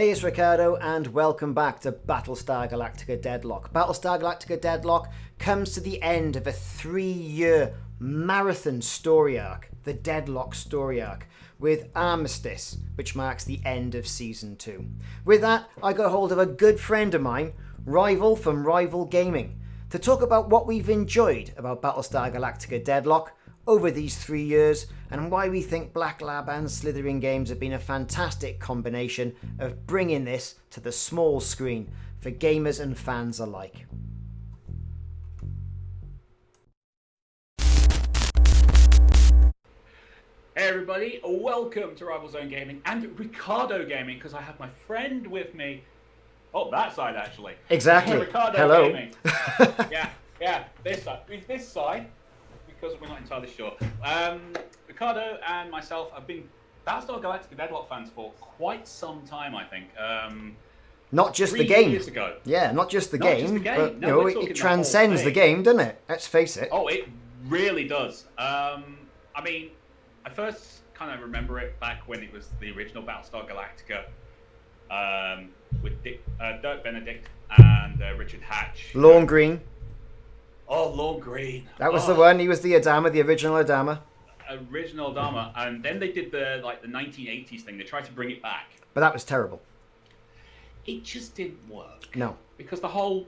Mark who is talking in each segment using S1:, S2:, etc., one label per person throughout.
S1: Hey, it's Ricardo, and welcome back to Battlestar Galactica Deadlock. Battlestar Galactica Deadlock comes to the end of a 3-year marathon story arc, the Deadlock story arc, with Armistice, which marks the end of Season 2. With that, I got hold of a good friend of mine, Rival from Rival Gaming, to talk about what we've enjoyed about Battlestar Galactica Deadlock over these 3 years, and why we think Black Lab and Slithering Games have been a fantastic combination of bringing this to the small screen for gamers and fans alike.
S2: Hey everybody, welcome to Rival Zone Gaming and Ricardo Gaming, because I have my friend with me. Oh, that side actually.
S1: Exactly.
S2: Ricardo
S1: Hello.
S2: Gaming. yeah, this side. This side, because we're not entirely sure. Ricardo and myself have been Battlestar Galactica Deadlock fans for quite some time, I think.
S1: Not just the
S2: 3
S1: game.
S2: years ago.
S1: Yeah, not just the
S2: Not
S1: game,
S2: just the game.
S1: but
S2: No,
S1: you know,
S2: we're
S1: it
S2: talking the
S1: transcends
S2: whole
S1: the
S2: thing.
S1: game, doesn't it? Let's face it.
S2: Oh, it really does. I mean, I first kind of remember it back when it was the original Battlestar Galactica, with Dirk Benedict and Richard Hatch.
S1: Lorne Green.
S2: Oh, Lorne Green.
S1: That was the one. He was the Adama, the original Adama.
S2: Original Dharma. And then they did the 1980s thing. They tried to bring it back.
S1: But that was terrible.
S2: It just didn't work.
S1: No.
S2: Because the whole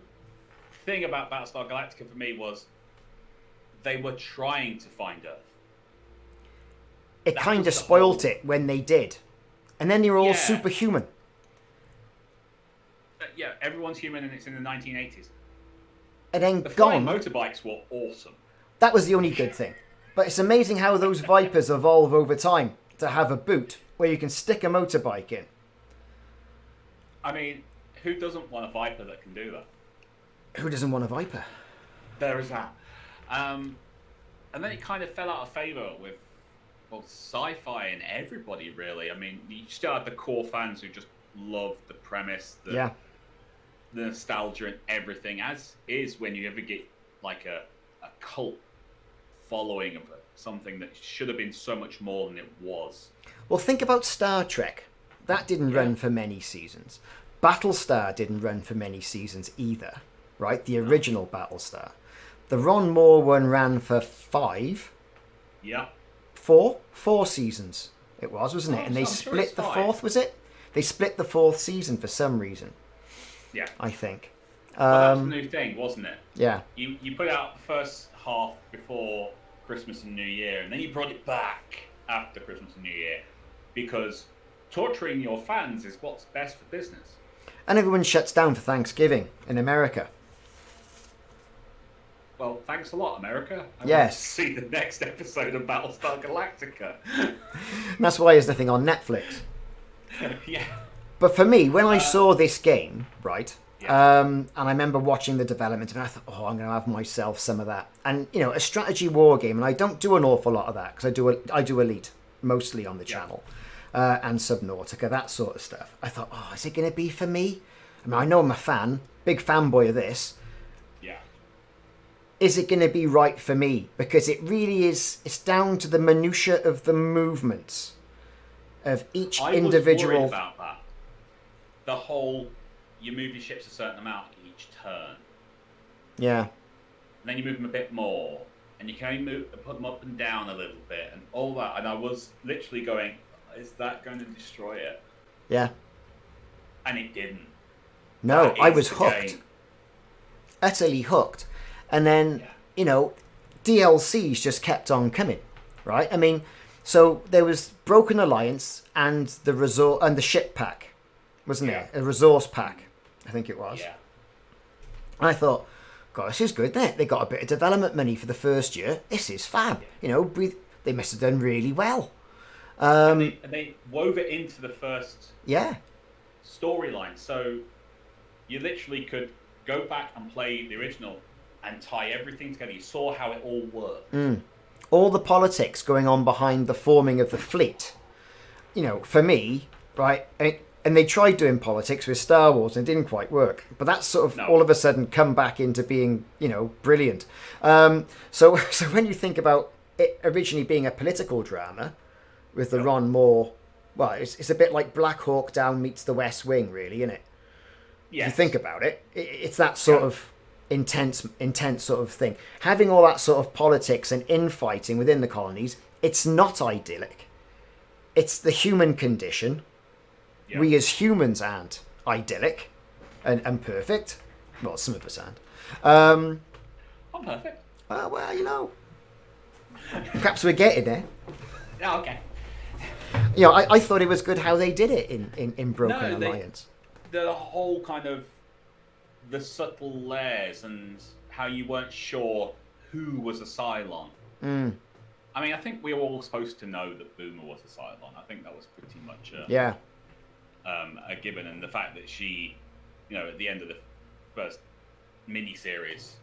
S2: thing about Battlestar Galactica for me was they were trying to find Earth.
S1: It
S2: That
S1: kind
S2: was
S1: of
S2: the
S1: spoilt
S2: whole-
S1: it when they did. And then they were all
S2: Yeah.
S1: superhuman.
S2: Yeah, everyone's human and it's in the 1980s.
S1: And then
S2: The flying
S1: gone.
S2: motorbikes were awesome.
S1: That was the only good thing. But it's amazing how those Vipers evolve over time to have a boot where you can stick a motorbike in.
S2: I mean, who doesn't want a Viper that can do that?
S1: Who doesn't want a Viper?
S2: There is that. And then it kind of fell out of favour with, well, sci-fi and everybody, really. I mean, you still had the core fans who just loved the premise, the nostalgia and everything, as is when you ever get like a cult following of something that should have been so much more than it was.
S1: Well, think about Star Trek. That didn't run for many seasons. Battlestar didn't run for many seasons either, right? The original Battlestar. The Ron Moore one ran for 5.
S2: Yeah.
S1: 4 seasons it was, wasn't it? And they
S2: I'm sure
S1: split
S2: it's
S1: the
S2: 5.
S1: 4th, was it? They split the 4th season for some reason,
S2: Yeah.
S1: I think.
S2: Well, that was the new thing, wasn't it?
S1: Yeah.
S2: You put out the first half before Christmas and New Year, and then you brought it back after Christmas and New Year, because torturing your fans is what's best for business.
S1: And everyone shuts down for Thanksgiving in America.
S2: Well, thanks a lot, America. I
S1: Yes.
S2: want to see the next episode of Battlestar Galactica.
S1: And that's why there's nothing on Netflix.
S2: Yeah.
S1: But for me, when I saw this game, right,
S2: Yeah.
S1: and I remember watching the development, and I thought, oh, I'm going to have myself some of that. And, you know, a strategy war game, and I don't do an awful lot of that, because I do Elite, mostly on the channel, and Subnautica, that sort of stuff. I thought, oh, is it going to be for me? I mean, I know I'm a fan, big fanboy of this.
S2: Yeah.
S1: Is it going to be right for me? Because it really is, it's down to the minutiae of the movements of each individual.
S2: I was worried about that. The whole, you move your ships a certain amount each turn.
S1: Yeah.
S2: And then you move them a bit more. And you can only put them up and down a little bit and all that. And I was literally going, is that going to destroy it?
S1: Yeah.
S2: And it didn't.
S1: No,
S2: That
S1: I
S2: is
S1: was
S2: the
S1: hooked.
S2: game.
S1: Utterly hooked. And then, you know, DLCs just kept on coming, right? I mean, so there was Broken Alliance and the resort and the ship pack, wasn't it? A resource pack, I think it was.
S2: Yeah.
S1: And I thought, God, this is good, isn't it? They got a bit of development money for the first year. This is fab. You know, they must have done really well.
S2: And they wove it into the first storyline. So you literally could go back and play the original and tie everything together. You saw how it all worked.
S1: All the politics going on behind the forming of the fleet. You know, for me, right, and they tried doing politics with Star Wars and it didn't quite work. But that's sort of all of a sudden come back into being, you know, brilliant. So when you think about it originally being a political drama with the Ron Moore well, it's a bit like Black Hawk Down meets The West Wing, really, isn't it?
S2: Yes.
S1: If you think about it, it's that sort of intense sort of thing. Having all that sort of politics and infighting within the colonies, it's not idyllic. It's the human condition.
S2: Yeah.
S1: We as humans aren't idyllic and perfect. Well, some of us aren't.
S2: I'm perfect.
S1: Well, you know, perhaps we're getting there.
S2: Oh, okay.
S1: You know, I thought it was good how they did it in Broken Alliance.
S2: The whole kind of the subtle layers and how you weren't sure who was a Cylon. I mean, I think we were all supposed to know that Boomer was a Cylon. I think that was pretty much a given. And the fact that she, you know, at the end of the first mini-series,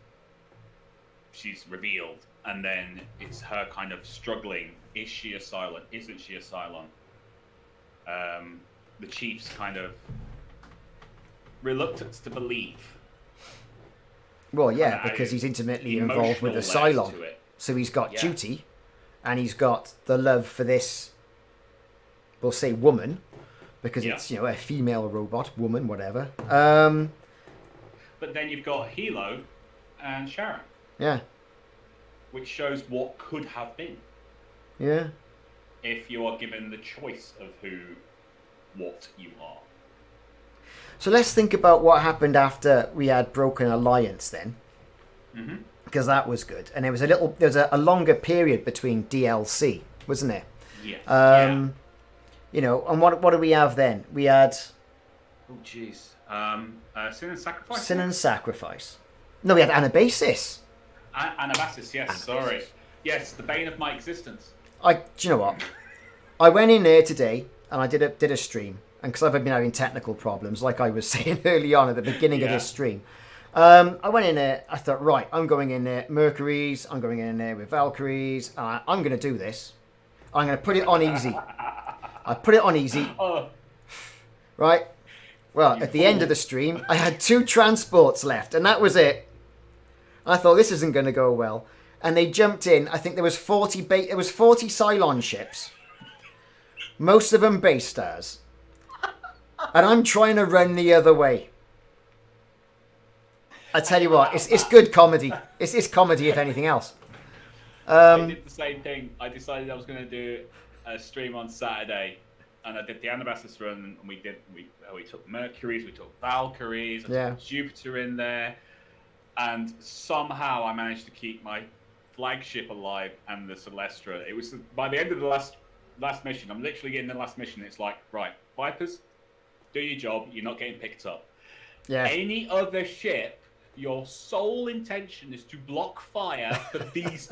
S2: she's revealed, and then it's her kind of struggling. Is she a Cylon? Isn't she a Cylon? The Chief's kind of reluctance to believe.
S1: Well, yeah, because he's intimately involved with the Cylon. So he's got duty, and he's got the love for this, we'll say woman, because it's, you know, a female robot, woman, whatever.
S2: But then you've got Hilo and Sharon.
S1: Yeah.
S2: Which shows what could have been.
S1: Yeah.
S2: If you are given the choice of what you are.
S1: So let's think about what happened after we had Broken Alliance then. Because that was good. And there was a longer period between DLC, wasn't there?
S2: Yes.
S1: You know, and what do we have then? We had...
S2: Oh, jeez. Sin and Sacrifice?
S1: Sin and Sacrifice. No, we had Anabasis.
S2: Anabasis, yes,
S1: Anabasis.
S2: Sorry. Yes, the bane of my existence.
S1: Do you know what? I went in there today and I did a stream. And because I've been having technical problems, like I was saying early on at the beginning of this stream, I went in there. I thought, right, I'm going in there Mercuries. I'm going in there with Valkyries. I'm going to do this. I'm going to put it on easy. I put it on easy. Right? Well, at the end of the stream, I had 2 transports left, and that was it. I thought, this isn't going to go well. And they jumped in. I think there was 40 Cylon ships. Most of them base stars. And I'm trying to run the other way. I tell you what, it's good comedy. It's comedy, if anything else.
S2: I did the same thing. I decided I was going to do a stream on Saturday, and I did the Anabasis run, and we took Mercuries, we took Valkyries, I took Jupiter in there, and somehow I managed to keep my flagship alive and the Celestra. It was by the end of the last mission. I'm literally getting the last mission. It's like, right, Vipers, do your job. You're not getting picked up.
S1: Yeah.
S2: Any other ship, your sole intention is to block fire for these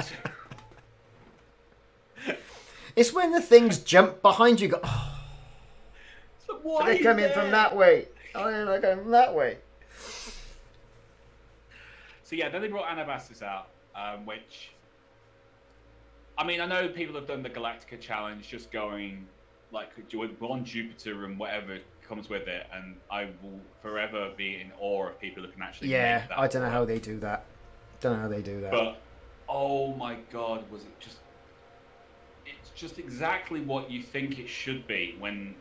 S2: 2.
S1: It's when the things jump behind you. Go, oh.
S2: So why
S1: They come in from that way. Oh, they're coming from that way.
S2: So yeah, then they brought Anabasis out, which, I mean, I know people have done the Galactica challenge, just going like on Jupiter and whatever comes with it, and I will forever be in awe of people who can actually make that.
S1: I don't know how they do that.
S2: But oh my god, was it just? It's just exactly what you think it should be when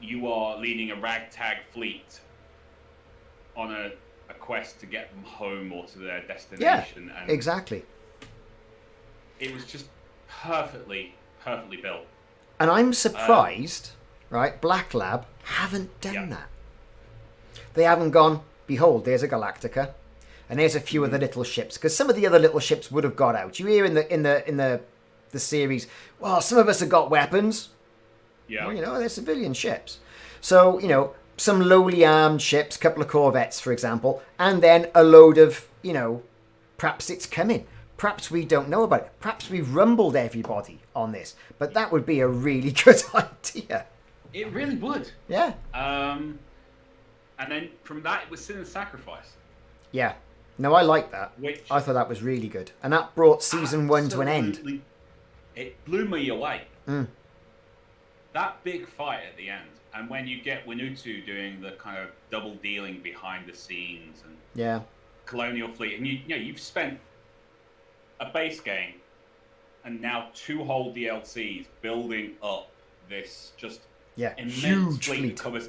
S2: you are leading a ragtag fleet on a quest to get them home or to their destination.
S1: Yeah,
S2: and
S1: exactly.
S2: It was just perfectly built.
S1: And I'm surprised, right? Black Lab haven't done that. They haven't gone, behold, there's a Galactica, and there's a few of the little ships, because some of the other little ships would have got out. You hear in the series, well, some of us have got weapons.
S2: Yeah.
S1: Well, you know, they're civilian ships. So, you know, some lowly armed ships, a couple of corvettes, for example, and then a load of, you know, perhaps it's coming. Perhaps we don't know about it. Perhaps we've rumbled everybody on this. But that would be a really good idea.
S2: It really would.
S1: Yeah.
S2: And then from that, it was Sin and Sacrifice.
S1: Yeah. No, I like that.
S2: Which
S1: I thought that was really good. And that brought season 1 to an end.
S2: It blew me away. That big fight at the end. And when you get Winutu doing the kind of double dealing behind the scenes and Colonial Fleet, and you've spent a base game and now 2 whole DLCs building up this just
S1: Yeah,
S2: immense
S1: huge
S2: fleet
S1: fleet.
S2: that covers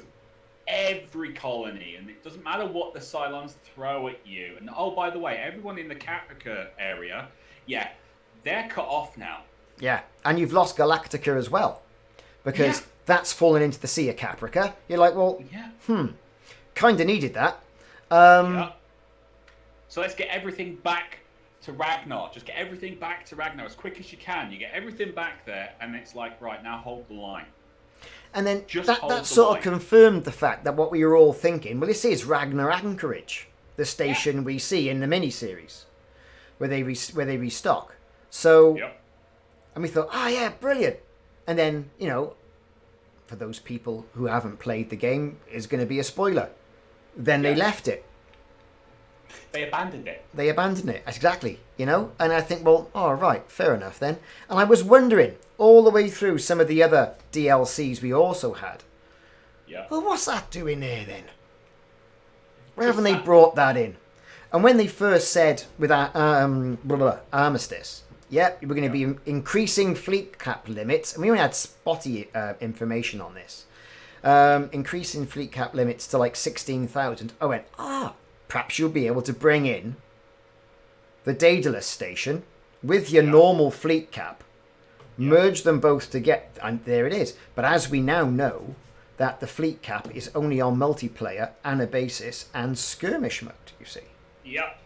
S2: every colony, and it doesn't matter what the Cylons throw at you. And oh, by the way, everyone in the Caprica area, yeah, they're cut off now.
S1: Yeah, and you've lost Galactica as well, because that's fallen into the Sea of Caprica. You're like, well, kind of needed that.
S2: Yeah. So let's get everything back to Ragnar. Just get everything back to Ragnar as quick as you can. You get everything back there, and it's like, right, now hold the line.
S1: And then
S2: Just
S1: that sort of confirmed the fact that what we were all thinking, well, this is Ragnar Anchorage, the station we see in the miniseries, where they restock. So, and we thought, yeah, brilliant. And then, you know, for those people who haven't played the game, is going to be a spoiler. Then they left it.
S2: They abandoned it.
S1: They abandoned it, exactly, you know? And I think, well, all right, fair enough then. And I was wondering, all the way through some of the other DLCs we also had, well, what's that doing there then? Where haven't they brought that in? And when they first said with our Armistice, we're going to be increasing fleet cap limits, and we only had spotty information on this, increasing fleet cap limits to like 16,000, I went, perhaps you'll be able to bring in the Daedalus station with your normal fleet cap, merge them both together, and there it is. But as we now know, that the fleet cap is only on multiplayer, Anabasis, and skirmish mode, you see.
S2: Yep.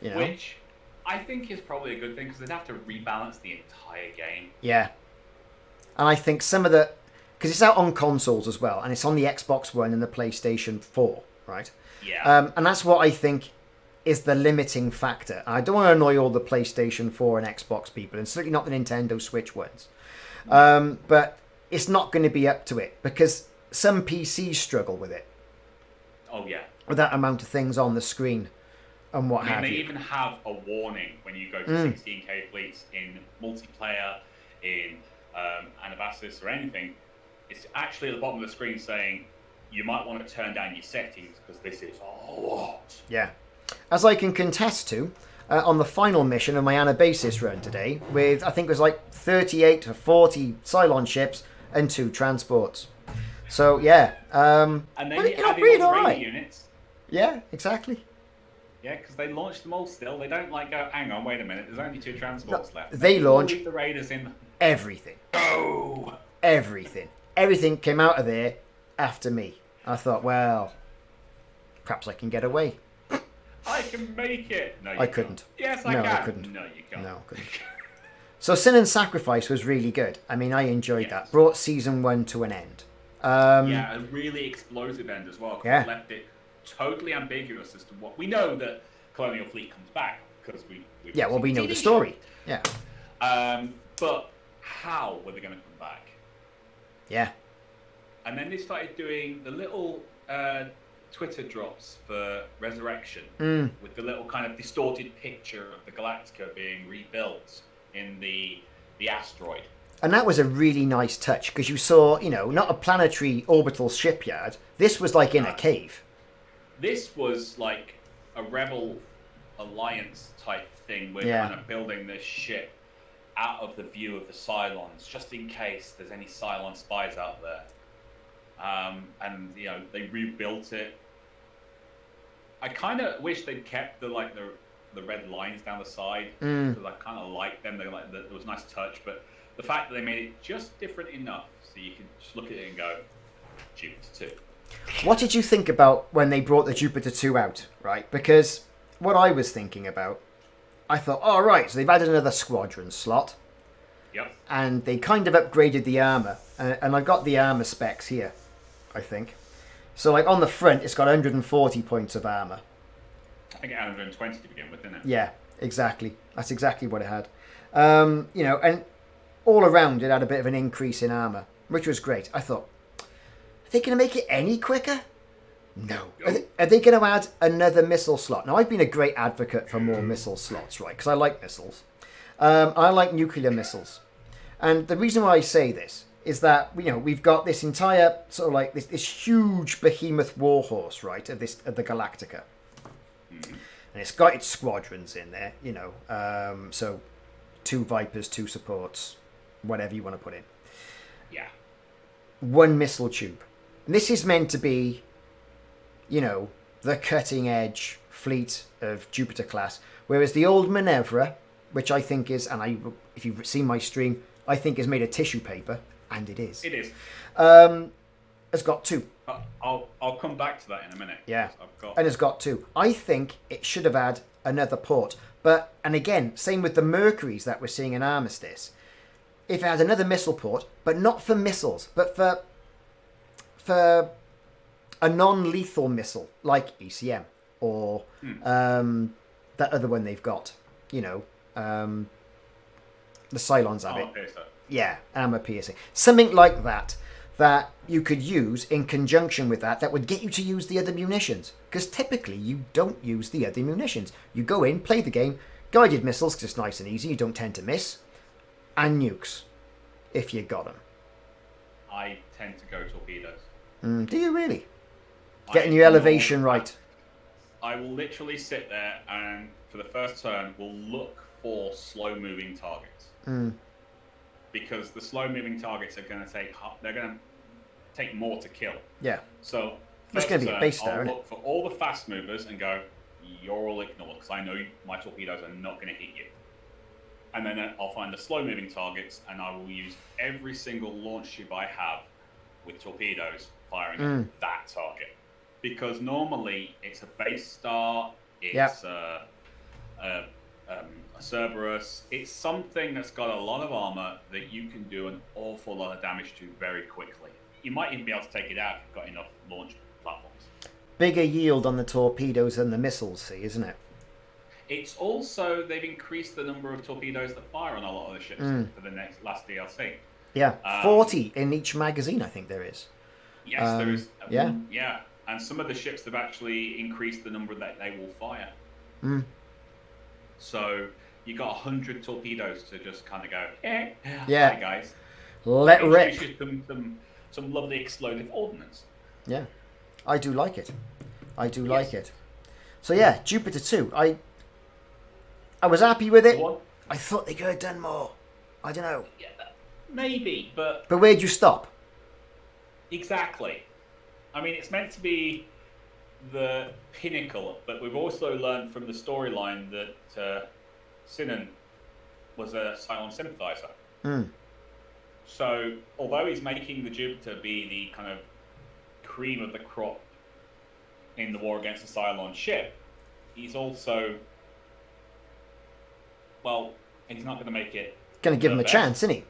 S1: You know?
S2: Which I think is probably a good thing, because they'd have to rebalance the entire game.
S1: Yeah. And I think some of the... Because it's out on consoles as well, and it's on the Xbox One and the PlayStation 4, right?
S2: Yeah.
S1: And that's what I think is the limiting factor. I don't want to annoy all the PlayStation 4 and Xbox people, and certainly not the Nintendo Switch ones. But it's not going to be up to it, because some PCs struggle with it.
S2: Oh, yeah.
S1: With that amount of things on the screen and what have
S2: they
S1: you.
S2: even have a warning when you go to 16k fleets in multiplayer, in Anabasis or anything. It's actually at the bottom of the screen saying you might want to turn down your settings because this is a lot.
S1: Yeah. As I can contest to, on the final mission of my Anabasis run today, with I think it was like 38 to 40 Cylon ships and 2 transports. So yeah,
S2: and then you add in all the units.
S1: Yeah, exactly.
S2: Yeah, because they launched them all still. They don't like go, hang on, wait a minute, there's only 2 transports left.
S1: They launch
S2: the raiders in.
S1: Everything.
S2: Oh!
S1: Everything. Everything came out of there after me. I thought, well, perhaps I can get away.
S2: I can make it. No,
S1: I couldn't.
S2: Yes, I
S1: can.
S2: can.
S1: I couldn't.
S2: No, you can't.
S1: No, I couldn't. So Sin and Sacrifice was really good. I mean, I enjoyed that. Brought season 1 to an end.
S2: A really explosive end as well.
S1: Yeah.
S2: It left it totally ambiguous as to what we know that Colonial Fleet comes back because we
S1: know the story. Yeah.
S2: But how were they going to come back?
S1: Yeah.
S2: And then they started doing the little Twitter drops for Resurrection with the little kind of distorted picture of the Galactica being rebuilt in the asteroid.
S1: And that was a really nice touch because you saw, you know, not a planetary orbital shipyard. This was like in a cave.
S2: This was like a Rebel Alliance type thing. We're kind of building this ship out of the view of the Cylons, just in case there's any Cylon spies out there. And you know, they rebuilt it. I kind of wish they'd kept the red lines down the side because I kind of liked them. They it was a nice touch, but the fact that they made it just different enough so you can just look at it and go, Jupiter 2.
S1: What did you think about when they brought the Jupiter 2 out, right? Because what I was thinking about, I thought, oh, right, so they've added another squadron slot.
S2: Yep.
S1: And they kind of upgraded the armour. And I've got the armour specs here, I think. So, like, on the front, it's got 140 points of armour.
S2: I think it had 120 to begin with, didn't it?
S1: Yeah, exactly. That's exactly what it had. You know, and all around it had a bit of an increase in armour, which was great. I thought, are they going to make it any quicker? No. Are they going to add another missile slot? Now, I've been a great advocate for more missile slots, right? Because I like missiles. I like nuclear missiles. And the reason why I say this is that, you know, we've got this entire sort of like this huge behemoth warhorse, right, of the Galactica. And it's got its squadrons in there, you know. So 2 Vipers, 2 supports, whatever you want to put in.
S2: Yeah.
S1: one missile tube. And this is meant to be, the cutting edge fleet of Jupiter class. Whereas the old Minerva, which I think is, if you've seen my stream, I think is made of tissue paper, and it is.
S2: It is.
S1: Has got 2.
S2: I'll come back to that in a minute.
S1: Yeah. And it's got 2. I think it should have had another port. And again, same with the Mercuries that we're seeing in Armistice. If it had another missile port, but not for missiles, but for a non-lethal missile like ECM or that other one they've got, the Cylons have it. Yeah, armor piercing. Something like that you could use in conjunction with that would get you to use the other munitions. Because typically you don't use the other munitions. You go in, play the game, guided missiles, because it's nice and easy, you don't tend to miss, and nukes, if you got them.
S2: I tend to go torpedoes.
S1: Do you really? Getting your elevation right.
S2: I will literally sit there and, for the first turn, will look for slow-moving targets. Because the slow-moving targets are going to take more to kill.
S1: Yeah.
S2: So
S1: there's going to be a base there,
S2: I'll look for all the fast movers and go, you're all ignore, because I know my torpedoes are not going to hit you. And then I'll find the slow-moving targets, and I will use every single launch tube I have with torpedoes firing at that target. Because normally it's a base star, it's a Cerberus, it's something that's got a lot of armor that you can do an awful lot of damage to very quickly. You might even be able to take it out if you've got enough launch platforms. Bigger
S1: yield on the torpedoes than the missiles, see, isn't it?
S2: It's also, they've increased the number of torpedoes that fire on a lot of the ships for the last DLC.
S1: Yeah, 40 in each magazine, I think there is.
S2: Yes, there is.
S1: Yeah.
S2: Yeah, and some of the ships have actually increased the number that they will fire. So you got 100 torpedoes to just kind of go,
S1: yeah,
S2: hi guys.
S1: Let rip.
S2: Some lovely explosive ordnance.
S1: Yeah, I do like it. Like it. So yeah, Jupiter 2. I was happy with it.
S2: What?
S1: I thought they could have done more. I don't know.
S2: Yeah, maybe, but
S1: where'd you stop?
S2: Exactly. I mean, it's meant to be the pinnacle, but we've also learned from the storyline that Sinan was a Cylon sympathizer. So, although he's making the Jupiter be the kind of cream of the crop in the war against the Cylon ship, he's also, he's not going to make it.
S1: Going to give him a chance, isn't he?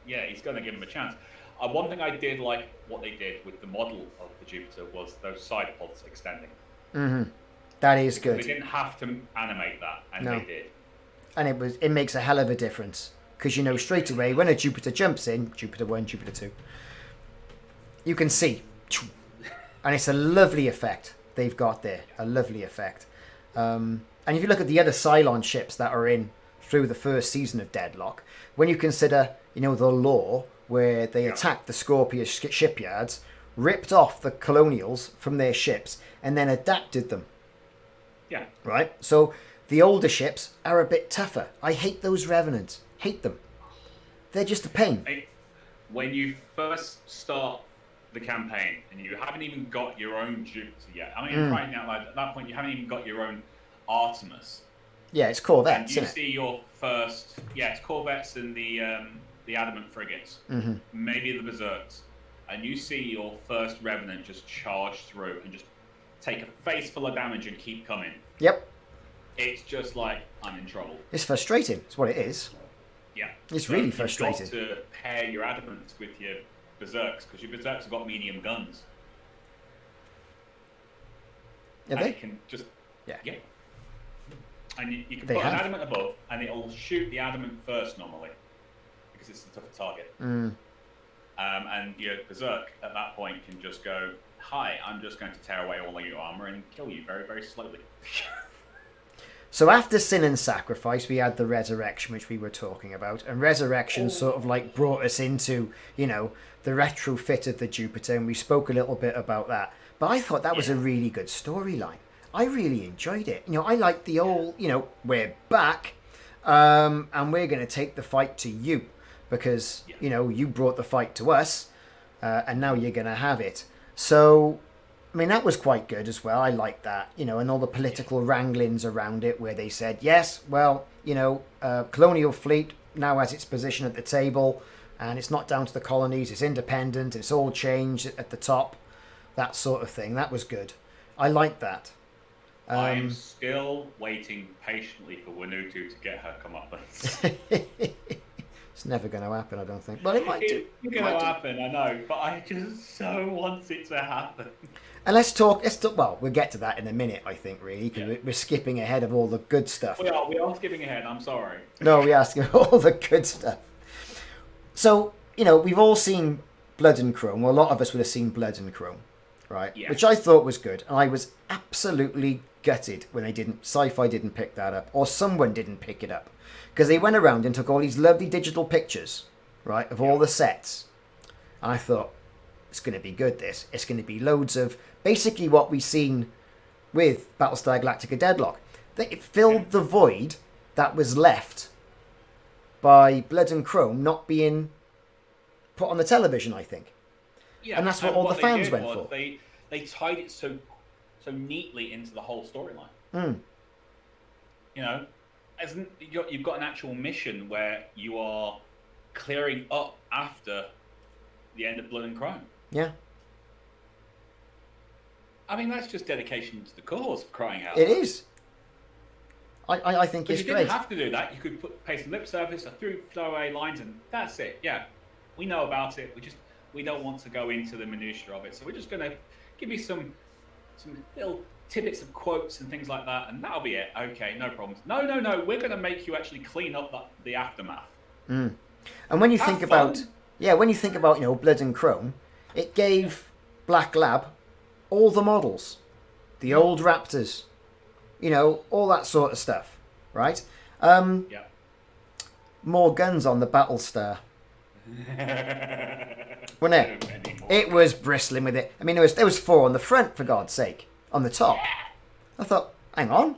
S2: Yeah, he's going to give him a chance. One thing I did like what they did with the model of the Jupiter was those side pods extending.
S1: That is good.
S2: They didn't have to animate that, and they did.
S1: And it makes a hell of a difference. Because straight away, when a Jupiter jumps in, Jupiter 1, Jupiter 2, you can see. And it's a lovely effect they've got there. A lovely effect. And if you look at the other Cylon ships that are in through the first season of Deadlock, when you consider, the lore where they attacked the Scorpius shipyards, ripped off the Colonials from their ships, and then adapted them.
S2: Yeah.
S1: Right? So the older ships are a bit tougher. I hate those Revenants. Hate them. They're just a pain.
S2: When you first start the campaign and you haven't even got your own Jupiter yet, I mean, right now, at that point, you haven't even got your own Artemis.
S1: Yeah, it's Corvettes,
S2: and you see your first, it's Corvettes and the Adamant frigates, maybe the Berserks, and you see your first Revenant just charge through and just take a face full of damage and keep coming.
S1: Yep.
S2: It's just like, I'm in trouble.
S1: It's frustrating. It's what it is.
S2: Yeah.
S1: It's really frustrating.
S2: You've got to pair your Adamants with your Berserks, because your Berserks have got medium guns.
S1: Have they?
S2: You can just...
S1: Yeah.
S2: And you can put an Adamant above, and it'll shoot the Adamant first normally, because it's the tougher target. And your Berserk at that point can just go, hi, I'm just going to tear away all of your armor and kill you very, very slowly.
S1: So after Sin and Sacrifice, we had the Resurrection, which we were talking about. And Resurrection sort of brought us into, the retrofit of the Jupiter. And we spoke a little bit about that. But I thought that was a really good storyline. I really enjoyed it. I like the old, we're back. And we're going to take the fight to you. because, you brought the fight to us, and now you're going to have it. So, I mean, that was quite good as well. I liked that, and all the political wranglings around it where they said, yes, well, colonial fleet now has its position at the table, and it's not down to the colonies, it's independent, it's all changed at the top, that sort of thing. That was good. I liked that.
S2: I am still waiting patiently for Wanutu to get her comeuppance.
S1: It's never going to happen, I don't think. Well, it might do.
S2: It's going to happen, I know, but I just so want it to happen.
S1: And let's talk, well, we'll get to that in a minute, I think, really, because we're skipping ahead of all the good stuff.
S2: We are skipping ahead, I'm sorry.
S1: No, we are skipping all the good stuff. So, we've all seen Blood and Chrome. Well, a lot of us would have seen Blood and Chrome, right? Yeah. Which I thought was good. And I was absolutely gutted when Sci-Fi didn't pick that up, or someone didn't pick it up. Because they went around and took all these lovely digital pictures, right, of all the sets. And I thought, it's going to be good, this. It's going to be loads of basically what we've seen with Battlestar Galactica Deadlock. It filled the void that was left by Blood and Chrome not being put on the television, I think. Yeah, and that's what all the fans went for.
S2: They tied it so neatly into the whole storyline. You've got an actual mission where you are clearing up after the end of Blood and Chrome.
S1: Yeah.
S2: I mean, that's just dedication to the cause, for crying out.
S1: It is. I think it's great.
S2: You didn't have to do that. You could pay some lip service or through throwaway lines, and that's it. Yeah, we know about it. We don't want to go into the minutiae of it, so we're just going to give you some little tidbits of quotes and things like that, and that'll be it. Okay, no problems. No. We're going to make you actually clean up the aftermath.
S1: Mm. And when you think about Blood and Chrome, it gave Black Lab all the models, the old Raptors, all that sort of stuff, right?
S2: Yeah.
S1: More guns on the Battlestar. Wasn't it? It was bristling with it. I mean, there was 4 on the front, for God's sake, on the top. Yeah. I thought, hang on,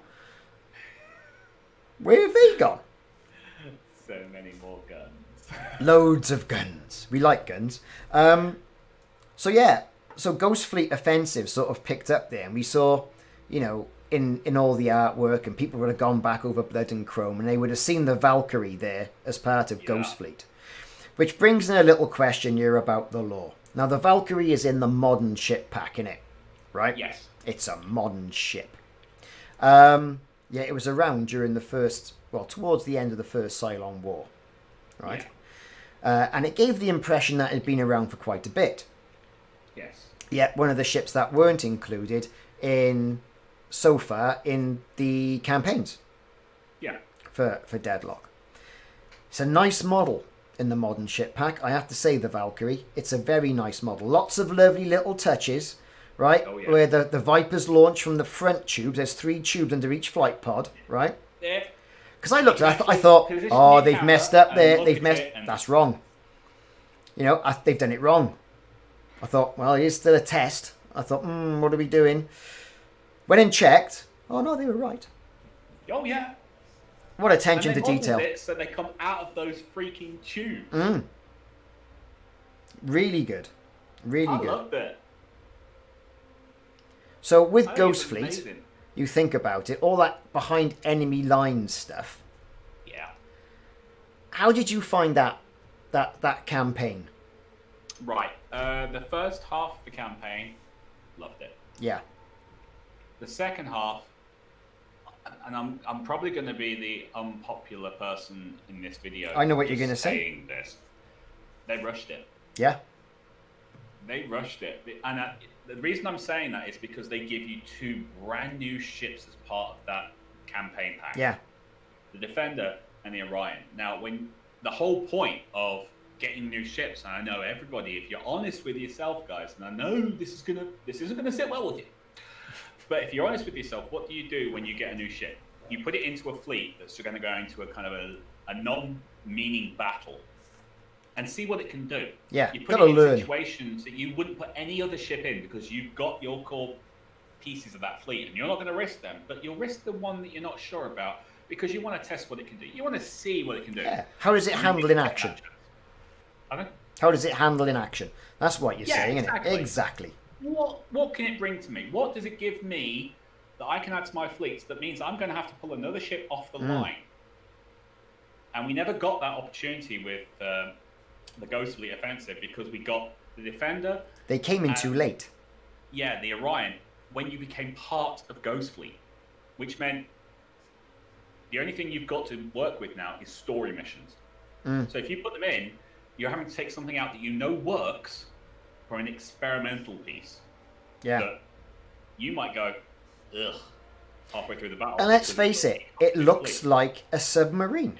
S1: where have they gone?
S2: So many more guns.
S1: Loads of guns. We like guns. So Ghost Fleet Offensive sort of picked up there, and we saw, in all the artwork, and people would have gone back over Blood and Chrome, and they would have seen the Valkyrie there as part of Ghost Fleet. Which brings in a little question here about the lore. Now, the Valkyrie is in the modern ship pack, innit? Right?
S2: Yes.
S1: It's a modern ship. It was around during towards the end of the First Cylon War. Right? Yeah. And it gave the impression that it had been around for quite a bit.
S2: Yes.
S1: Yet one of the ships that weren't included so far in the campaigns.
S2: Yeah.
S1: For Deadlock. It's a nice model in the modern ship pack. I have to say, the Valkyrie, it's a very nice model. Lots of lovely little touches, right? Oh, yeah. Where the Vipers launch from the front tubes. There's 3 tubes under each flight pod, right?
S2: Yeah.
S1: Because I looked at it, I thought, they've messed up there. That's wrong. They've done it wrong. I thought, well, it is still a test. I thought, what are we doing? Went and checked. Oh, no, they were right.
S2: Oh, yeah.
S1: What attention to detail.
S2: It so they come out of those freaking tubes.
S1: Really good. Really good.
S2: I loved it.
S1: So with Ghost Fleet, you think about it, all that behind enemy lines stuff.
S2: Yeah.
S1: How did you find that campaign?
S2: Right. The first half of the campaign, loved it.
S1: Yeah.
S2: The second half, and I'm probably going to be the unpopular person in this video.
S1: I know what you're going to say.
S2: They rushed it.
S1: Yeah.
S2: They rushed it. And the reason I'm saying that is because they give you 2 brand new ships as part of that campaign pack.
S1: Yeah.
S2: The Defender and the Orion. Now, when the whole point of getting new ships, and I know everybody, if you're honest with yourself, guys, and I know this isn't gonna sit well with you, but if you're honest with yourself, what do you do when you get a new ship? You put it into a fleet that's going to go into a kind of a non-meaning battle and see what it can do.
S1: Yeah,
S2: you put it in situations that you wouldn't put any other ship in because you've got your core pieces of that fleet and you're not going to risk them, but you'll risk the one that you're not sure about because you want to test what it can do. You want to see what it can do.
S1: Yeah. How does it handle in action?
S2: I know.
S1: How does it handle in action? That's what you're
S2: Yeah,
S1: saying,
S2: exactly.
S1: isn't it? Exactly.
S2: What can it bring to me? What does it give me that I can add to my fleets that means I'm going to have to pull another ship off the line? And we never got that opportunity with the Ghost Fleet offensive because we got the Defender.
S1: They came in too late.
S2: Yeah, the Orion, when you became part of Ghost Fleet, which meant the only thing you've got to work with now is story missions. So if you put them in, you're having to take something out that you know works for an experimental piece.
S1: Yeah.
S2: That you might go, ugh, halfway through the battle.
S1: And let's face it, it looks like a submarine.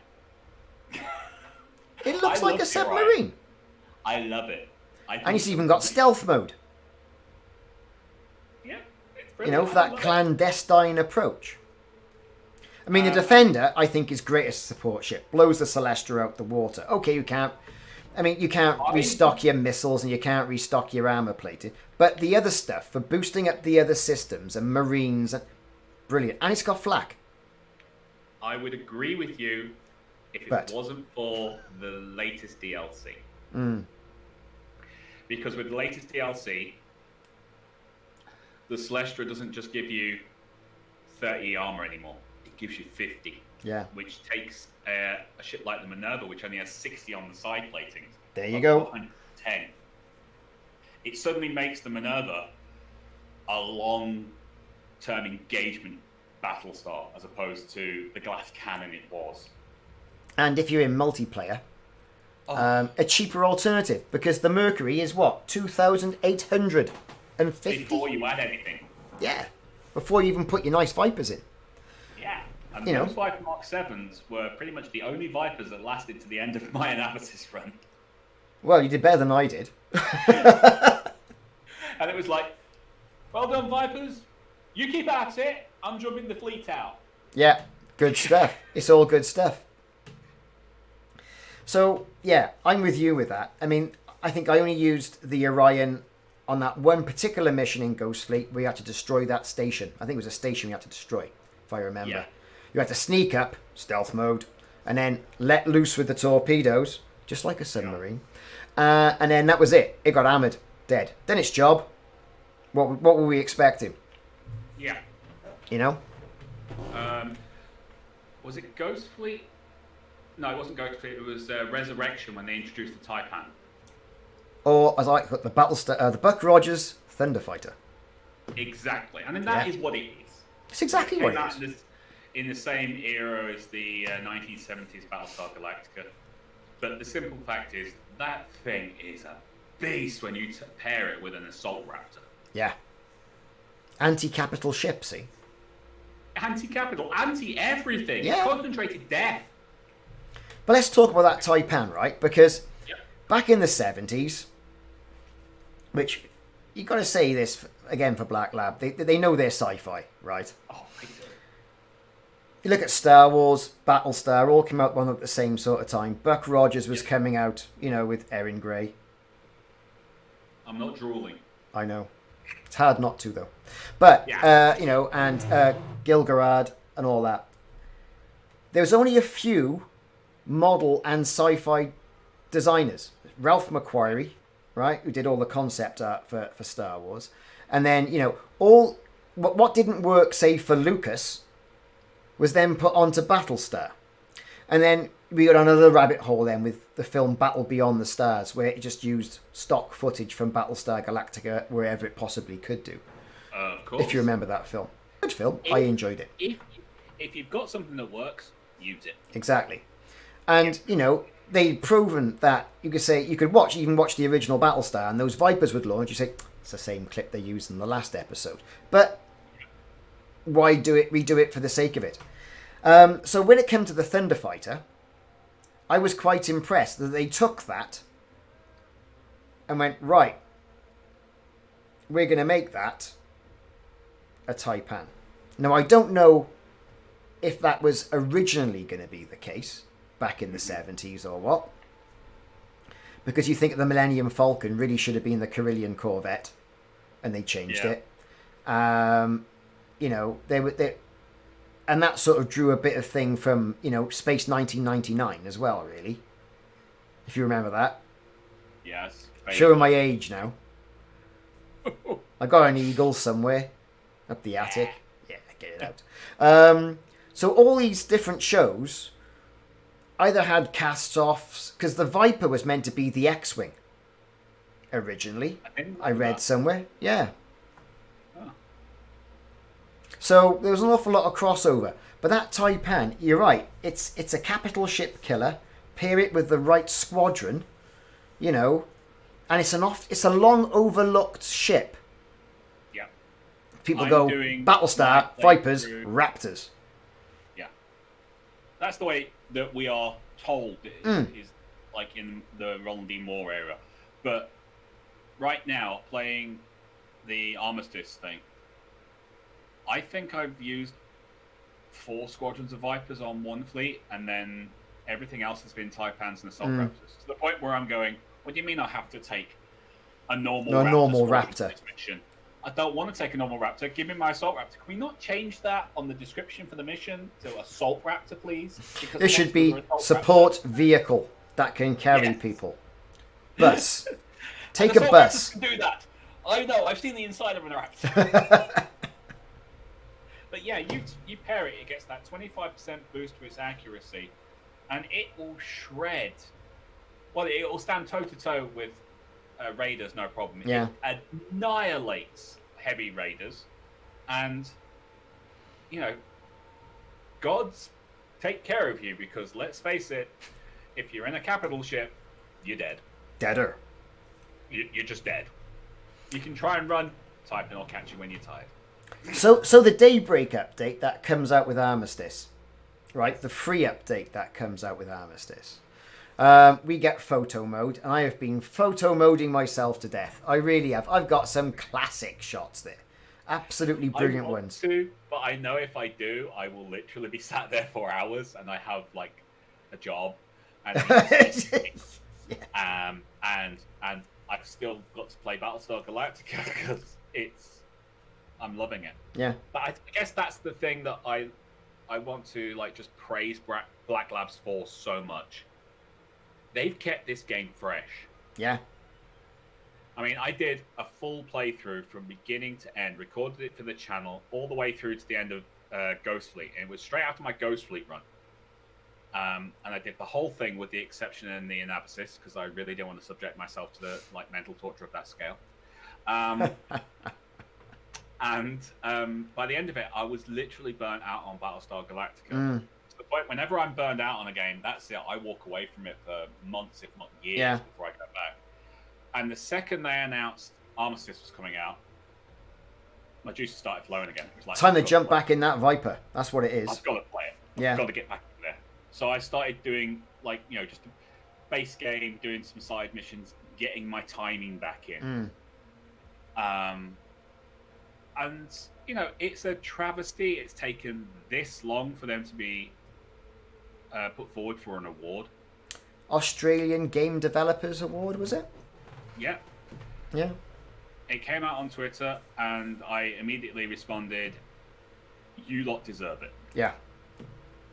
S1: It looks like a submarine.
S2: I love it.
S1: And it's even got stealth mode.
S2: Yeah, it's
S1: You
S2: brilliant.
S1: know, for that clandestine approach. I mean, the Defender, I think, is great as a support ship. Blows the Celestra out the water. Okay, you can't restock your missiles and you can't restock your armor plating. But the other stuff, for boosting up the other systems and Marines, brilliant. And it's got flak.
S2: I would agree with you if it wasn't for the latest DLC. Because with the latest DLC, the Celestra doesn't just give you 30 armor anymore. It gives you 50.
S1: Yeah.
S2: Which takes a ship like the Minerva, which only has 60 on the side platings.
S1: There you go.
S2: 110. It suddenly makes the Minerva a long-term engagement Battlestar as opposed to the glass cannon it was.
S1: And if you're in multiplayer, a cheaper alternative, because the Mercury is what, 2,850?
S2: Before you add anything.
S1: Yeah, before you even put your nice Vipers in.
S2: Yeah, and those Viper Mark 7s were pretty much the only Vipers that lasted to the end of my Anabasis run.
S1: Well, you did better than I did.
S2: And it was like, well done, Vipers. You keep at it. I'm jumping the fleet out.
S1: Yeah, good stuff. It's all good stuff. So, yeah, I'm with you with that. I mean, I think I only used the Orion on that one particular mission in Ghost Fleet where you had to destroy that station. I think it was a station you had to destroy, if I remember. Yeah. You had to sneak up, stealth mode, and then let loose with the torpedoes, just like a submarine. And then that was it. It got hammered, dead. Then its job. What were we expecting?
S2: Yeah.
S1: You know?
S2: Was it Ghost Fleet? No, it wasn't Ghost Fleet. It was Resurrection when they introduced the Taipan.
S1: Or, as I like to put, the Buck Rogers Thunderfighter.
S2: Exactly. I mean, that is what it is.
S1: It's exactly what it is.
S2: In the same era as the 1970s Battlestar Galactica. But the simple fact is, that thing is a beast when you pair it with an Assault Raptor.
S1: Yeah. Anti-capital ship, see?
S2: Anti-capital, anti-everything.
S1: Yeah.
S2: Concentrated death.
S1: But let's talk about that Taipan, right? Because back in the 70s, which you got to say this again for Black Lab, they know their sci-fi, right?
S2: Oh, they do.
S1: You look at Star Wars, Battlestar, all came out one at the same sort of time. Buck Rogers was coming out, with Erin Grey.
S2: I'm not drooling.
S1: I know. It's hard not to, though. But, and Gilgarad and all that. There was only a few model and sci-fi designers. Ralph McQuarrie, right, who did all the concept art for Star Wars. And then, what didn't work, say, for Lucas was then put onto Battlestar. And then we got another rabbit hole then with the film Battle Beyond the Stars, where it just used stock footage from Battlestar Galactica wherever it possibly could do.
S2: Of course.
S1: If you remember that film. Good film. I enjoyed it.
S2: If you've got something that works, use it.
S1: Exactly. And, they'd proven that you could even watch the original Battlestar, and those Vipers would launch. You say, it's the same clip they used in the last episode. But why redo it for the sake of it? So when it came to the Thunderfighter, I was quite impressed that they took that and went, right, we're going to make that a Taipan. Now, I don't know if that was originally going to be the case back in the 70s or what. Because you think the Millennium Falcon really should have been the Carillion Corvette, and they changed it. And that sort of drew a bit of thing from, Space 1999 as well, really. If you remember that.
S2: Yes.
S1: Showing my age now. I got an eagle somewhere up the attic. Yeah, get it out. So all these different shows either had casts-offs, because the Viper was meant to be the X-Wing originally. I read somewhere. Yeah.
S2: Oh.
S1: So there was an awful lot of crossover. But that Taipan, you're right, it's a capital ship killer. Pair it with the right squadron, you know, and it's a long overlooked ship.
S2: Yeah.
S1: People go Battlestar, Vipers, Raptors.
S2: Yeah. That's the way that we are told is like in the Roland D. Moore era. But right now, playing the Armistice thing, I think I've used 4 squadrons of Vipers on one fleet, and then everything else has been Taipans and Assault Raptors. To the point where I'm going, what do you mean I have to take a normal Raptor? This mission? I don't want to take a normal Raptor. Give me my Assault Raptor. Can we not change that on the description for the mission to Assault Raptor, please? Because
S1: it should be support vehicle that can carry people. Bus. Take a bus.
S2: Can do that. I know. I've seen the inside of a Raptor. But yeah, you pair it. It gets that 25% boost to its accuracy, and it will shred. Well, it will stand toe to toe with raiders, no problem.
S1: Yeah.
S2: It annihilates heavy raiders, and you know, gods take care of you, because let's face it, if you're in a capital ship, you're dead.
S1: Deader.
S2: You're just dead. You can try and run, type, and I'll catch you when you're tired.
S1: So the Daybreak update that comes out with Armistice, right? The free update that comes out with Armistice. We get photo mode, and I have been photo moding myself to death. I really have. I've got some classic shots there. Absolutely brilliant ones.
S2: But I know if I do, I will literally be sat there for hours, and I have like a job, and and I've still got to play Battlestar Galactica because I'm loving it.
S1: Yeah.
S2: But I guess that's the thing that I want to like just praise Black Labs for so much. They've kept this game fresh.
S1: Yeah.
S2: I mean, I did a full playthrough from beginning to end, recorded it for the channel, all the way through to the end of Ghost Fleet, and it was straight after my Ghost Fleet run. And I did the whole thing with the exception in the Anabasis, because I really didn't want to subject myself to the like mental torture of that scale. And by the end of it, I was literally burnt out on Battlestar Galactica. To the point, whenever I'm burned out on a game, that's it. I walk away from it for months, if not years, before I go back. And the second they announced Armistice was coming out, my juices started flowing again. It was like,
S1: time to jump back in that Viper. That's what it is.
S2: I've got to play it. I've got to get back in there. So I started doing, like, you know, just a base game, doing some side missions, getting my timing back in. And, you know, it's a travesty. It's taken this long for them to be put forward for an award.
S1: Australian Game Developers Award, was it?
S2: Yeah.
S1: Yeah.
S2: It came out on Twitter, and I immediately responded, you lot deserve it.
S1: Yeah.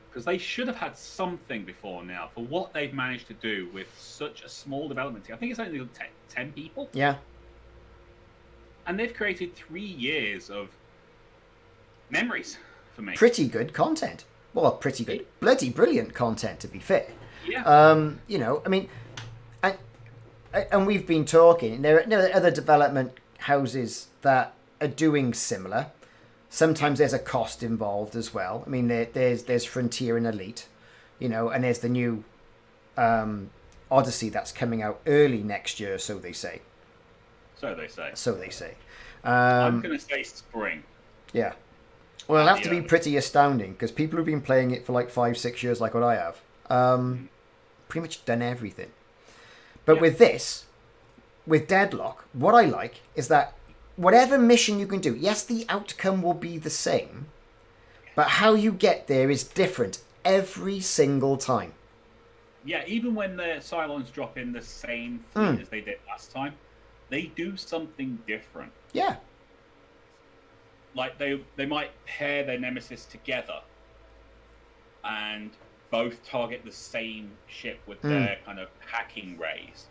S2: Because they should have had something before now for what they've managed to do with such a small development team. I think it's only 10 people.
S1: Yeah.
S2: And they've created 3 years of memories for me.
S1: Pretty good content. Well, pretty good. Bloody brilliant content, to be fair.
S2: Yeah.
S1: You know, I mean, and we've been talking. There are other development houses that are doing similar. Sometimes there's a cost involved as well. I mean, there's Frontier and Elite, you know, and there's the new Odyssey that's coming out early next year, so they say.
S2: So they say.
S1: So they say.
S2: I'm going to say spring.
S1: Yeah. Well, it'll have to be pretty astounding, because people who've been playing it for like 5-6 years, like what I have, pretty much done everything. But with this, with Deadlock, what I like is that whatever mission you can do, yes, the outcome will be the same, but how you get there is different every single time.
S2: Yeah, even when the Cylons drop in the same fleet as they did last time, they do something different.
S1: Yeah.
S2: Like, they might pair their nemesis together and both target the same ship with their kind of hacking rays.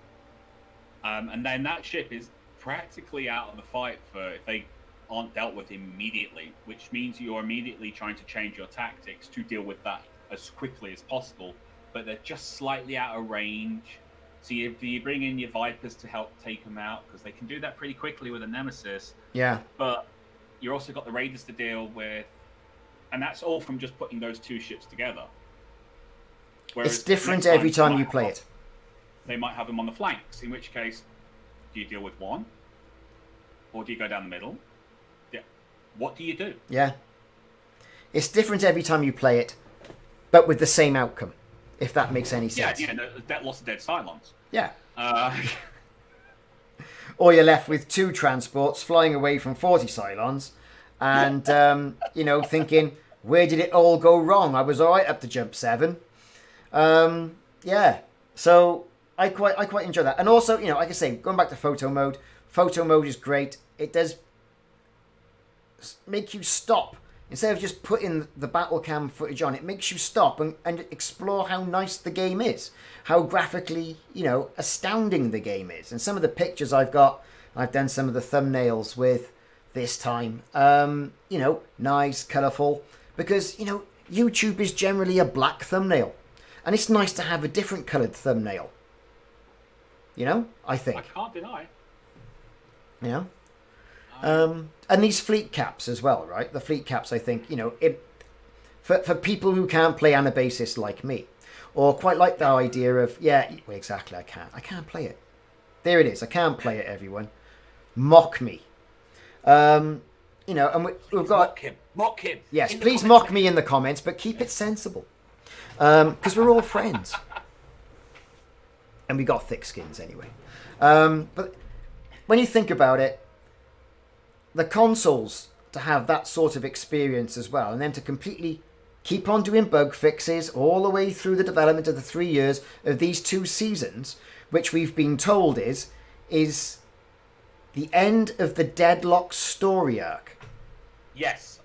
S2: And then that ship is practically out of the fight for if they aren't dealt with immediately, which means you're immediately trying to change your tactics to deal with that as quickly as possible. But they're just slightly out of range. So you bring in your Vipers to help take them out, because they can do that pretty quickly with a Nemesis.
S1: Yeah.
S2: But you also got the Raiders to deal with, and that's all from just putting those two ships together.
S1: Whereas it's different every time you play it.
S2: They might have them on the flanks, in which case, do you deal with one? Or do you go down the middle? Yeah. What do you do?
S1: Yeah. It's different every time you play it, but with the same outcome, if that makes any sense.
S2: Yeah, lots of dead Cylons.
S1: Yeah.
S2: Uh,
S1: Or you're left with 2 transports flying away from 40 Cylons and, thinking, where did it all go wrong? I was all right up to jump 7. Yeah. So I quite enjoy that. And also, like I say, going back to photo mode is great. It does make you stop. Instead of just putting the battle cam footage on, it makes you stop and explore how nice the game is. How graphically, astounding the game is. And some of the pictures I've done some of the thumbnails with this time. Nice, colourful. Because, YouTube is generally a black thumbnail. And it's nice to have a different coloured thumbnail. I think.
S2: I can't deny.
S1: And these fleet caps as well, right? The fleet caps, I think, for people who can't play Anabasis like me, or quite like the idea of, exactly, I can't play it. There it is, I can't play it, everyone. Mock me. And we've got...
S2: Mock him.
S1: Yes, please mock me in the comments, but keep it sensible. Because we're all friends. And we got thick skins anyway. But when you think about it, the consoles to have that sort of experience as well, and then to completely keep on doing bug fixes all the way through the development of the 3 years of these 2 seasons, which we've been told is the end of the Deadlock story arc.
S2: Yes.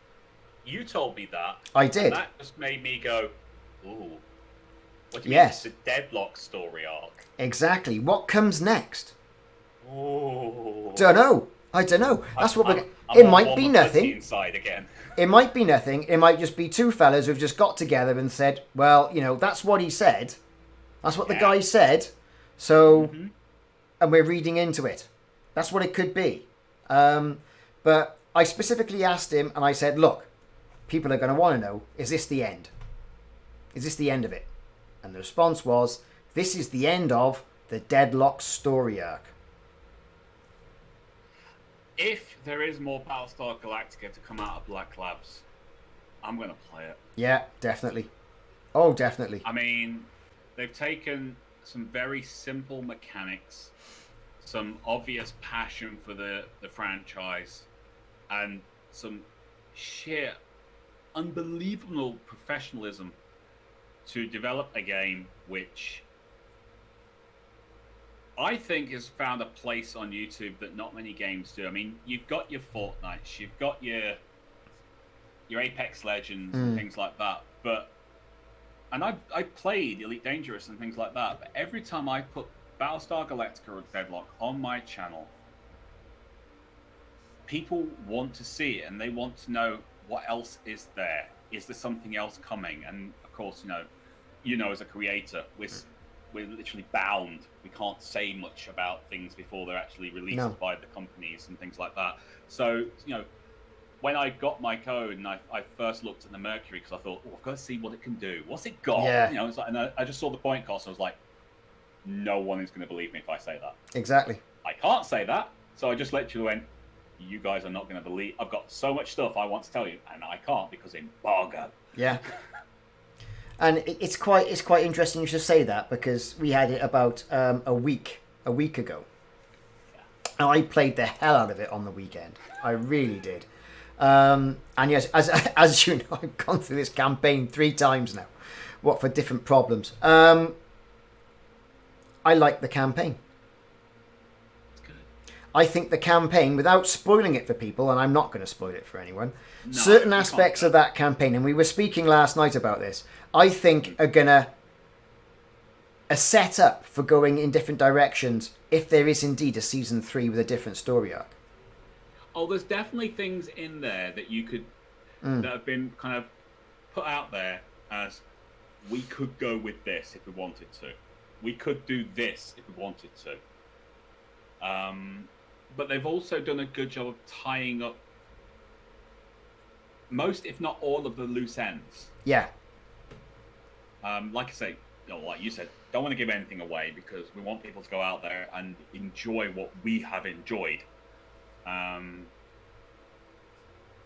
S2: You told me that.
S1: I did.
S2: And that just made me go, ooh. What do you
S1: mean
S2: it's the Deadlock story arc?
S1: Exactly. What comes next?
S2: Ooh.
S1: I don't know. That's what we're... It might be nothing.
S2: Inside again.
S1: It might be nothing. It might just be 2 fellas who've just got together and said, well, that's what he said. That's what the guy said. So, and we're reading into it. That's what it could be. But I specifically asked him and I said, look, people are going to want to know, is this the end? Is this the end of it? And the response was, this is the end of the Deadlock story arc.
S2: If there is more Battlestar Galactica to come out of Black Labs, I'm going to play it.
S1: Yeah, definitely. Oh, definitely.
S2: I mean, they've taken some very simple mechanics, some obvious passion for the franchise, and some sheer unbelievable professionalism to develop a game which I think has found a place on YouTube that not many games do. I mean, you've got your Fortnites, you've got your Apex Legends and things like that, and I've played Elite Dangerous and things like that, but every time I put Battlestar Galactica or Deadlock on my channel, people want to see it and they want to know what else is there. Is there something else coming? And of course, as a creator, we're literally bound. We can't say much about things before they're actually released by the companies and things like that. So, when I got my code and I first looked at the Mercury, because I thought, I've got to see what it can do. What's it got?
S1: Yeah.
S2: It's like, and I just saw the point cost. I was like, no one is going to believe me if I say that.
S1: Exactly.
S2: I can't say that. So I just literally went, you guys are not going to believe. I've got so much stuff I want to tell you, and I can't because embargo. Yeah.
S1: And it's quite interesting you should say that, because we had it about a week ago. Yeah. And I played the hell out of it on the weekend. I really did. And yes, as you know, I've gone through this campaign 3 times now. What for different problems. I like the campaign. I think the campaign, without spoiling it for people, and I'm not going to spoil it for anyone, certain aspects of that campaign, and we were speaking last night about this, I think are going to a setup for going in different directions if there is indeed a season 3 with a different story arc.
S2: Oh, there's definitely things in there that you could that have been kind of put out there as we could go with this if we wanted to. We could do this if we wanted to. But they've also done a good job of tying up most, if not all, of the loose ends.
S1: Yeah.
S2: Like I say, like you said, don't want to give anything away because we want people to go out there and enjoy what we have enjoyed.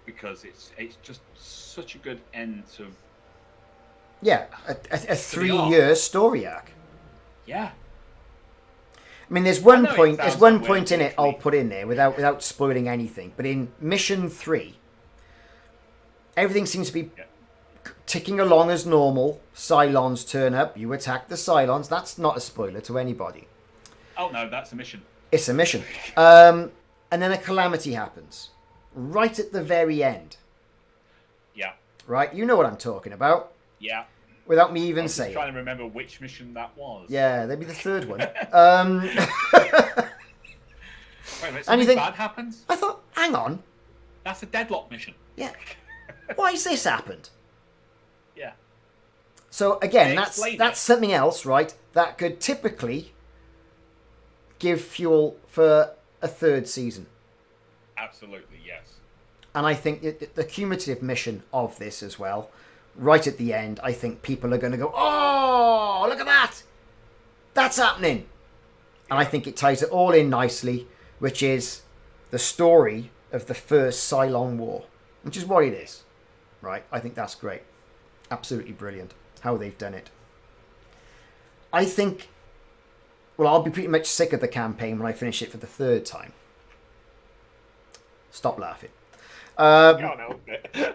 S2: Because it's just such a good end to.
S1: Yeah, a 3-year story arc.
S2: Yeah.
S1: I mean, there's one point in it I'll put in there without spoiling anything. But in Mission 3, everything seems to be ticking along as normal. Cylons turn up, you attack the Cylons. That's not a spoiler to anybody.
S2: Oh no, that's a mission.
S1: It's a mission. And then a calamity happens. Right at the very end.
S2: Yeah.
S1: Right? You know what I'm talking about.
S2: Yeah.
S1: Without me even saying.
S2: I'm trying to remember which mission that was.
S1: Yeah, that'd be the third one.
S2: Wait, something bad happens?
S1: I thought, hang on.
S2: That's a Deadlock mission.
S1: Yeah. Why has this happened?
S2: Yeah.
S1: So again, that's something else, right? That could typically give fuel for a third season.
S2: Absolutely, yes.
S1: And I think the cumulative mission of this as well, right at the end, I think people are going to go, oh, look at that! That's happening! And I think it ties it all in nicely, which is the story of the first Cylon War, which is what it is, right? I think that's great. Absolutely brilliant how they've done it. I think, well, I'll be pretty much sick of the campaign when I finish it for the third time. Stop laughing.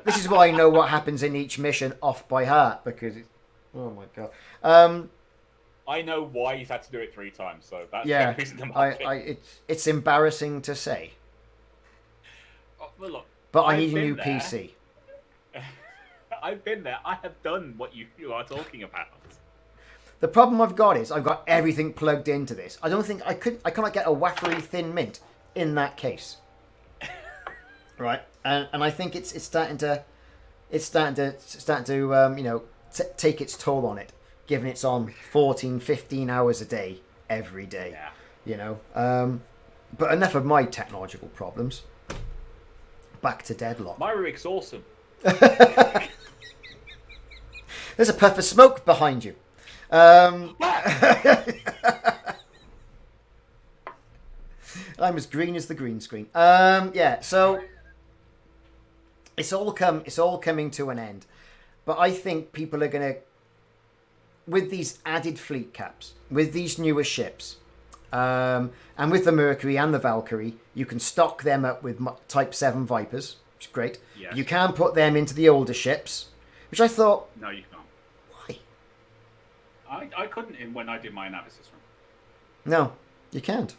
S1: This is why I know what happens in each mission off by heart, because it's, oh my god.
S2: I know why you've had to do it 3 times, so that's
S1: yeah,
S2: the reason I'm laughing.
S1: It's embarrassing to say.
S2: Oh, well, look,
S1: but I need a new PC.
S2: I've been there. I have done what you are talking about.
S1: The problem I've got is I've got everything plugged into this. I don't think I cannot get a wafery thin mint in that case. Right, and I think it's starting to take its toll on it, given it's on 14, 15 hours a day every day. Yeah. But enough of my technological problems. Back to Deadlock.
S2: My rig's awesome.
S1: There's a puff of smoke behind you. I'm as green as the green screen. Yeah, so it's all coming to an end. But I think people are going to, with these added fleet caps, with these newer ships, and with the Mercury and the Valkyrie, you can stock them up with Type 7 Vipers, which is great.
S2: Yes.
S1: You can put them into the older ships, which I thought...
S2: No, you can't.
S1: Why?
S2: I couldn't when I did my analysis run.
S1: No, you can't.